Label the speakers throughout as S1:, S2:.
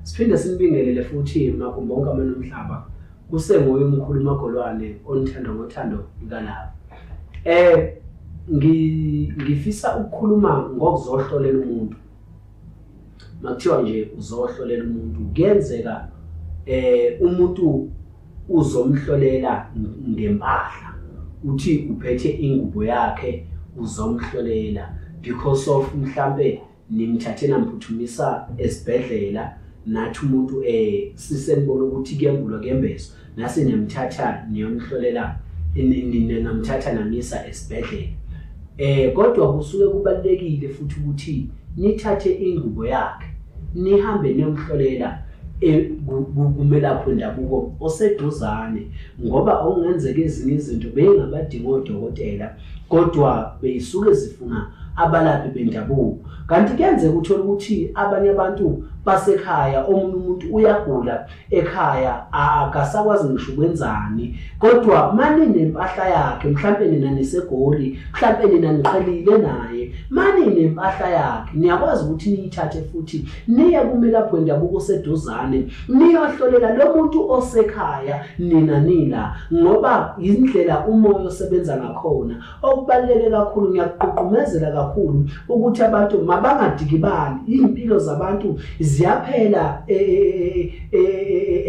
S1: Siphinde sinibingelele futhi makumba wonke amanomhlaba kusenguye umkhulu uMagolwane onithanda ngothando likalabo. Ngifisa ukukhuluma ngokuzohlolela umuntu. Makuthiwa nje uzohlolela umuntu kuyenzeka umuntu uzomhlolela ngempahla uthi uphethe ingubo yakhe uzomhlolela because of mhlambe nimthathe namphuthumisa esibhedlela nathi umuntu sisenibona ukuthi kuyembulwa kuyembezo nase niyamthatha niyomhlolela namthatha namisa esibhedlela. Kodwa kusuke kubalekile futhi ukuthi nithathe ingubo yakhe nihambe niyomhlolela kumelaphi wendabuko oseduzane ngoba okungenzeka ezinye izinto beyingabadinga odokotela kodwa beyisuke zifuna abalaphi bendabuko. Kanti kuyenzeka uthola ukuthi abanye abantu basekhaya omunye umuntu uyagula ekhaya akasakwazi ngisho ukwenzani kodwa manje nempahla yakhe mhlambe nina nisegoli mhlambe nina niqhelile naye manje nempahla yakhe niyakwazi ukuthi niyithathe futhi niye kumelaphi wendabuko oseduzane niyohlolela lo muntu osekhaya nina ngoba indlela umoya osebenza ngakhona. Okubaluleke kakhulu ngiyakuqhuqhumezela kakhulu ukuthi abantu mabangadikibali impilo zabantu ziyaphela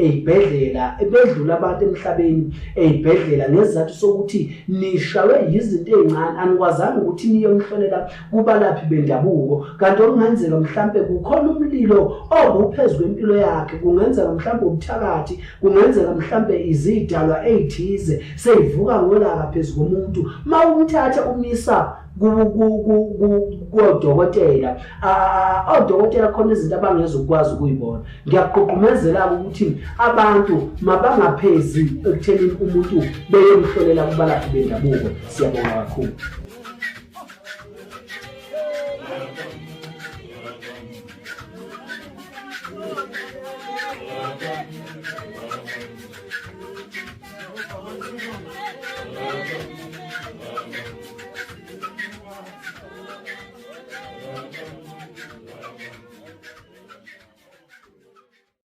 S1: ezibhedlela bedlula abantu emhlabeni ezibhedlela ngesizathu sokuthi nishawe izinto ezincane anikwazanga ukuthi niyomhlolela kubalaphi bendabuko kanti okungenzeka mhlambe kukhona umlilo obuphezulu kwempilo yakhe kungenzeka mhlambe ubuthakathi kungenzeka mhlambe izidalwa ezithize seyivuka ngolaka phezulu komuntu mawumthatha umisa kodokotela odokotela khona izinto abangezukwazi ukuyibona. Ngiyaqhuqhumezela ukuthi abantu mabangaphezi ekutheleni umuntu beyomhlolela kubalaphi bendabuko. Siyabonga kakhulu.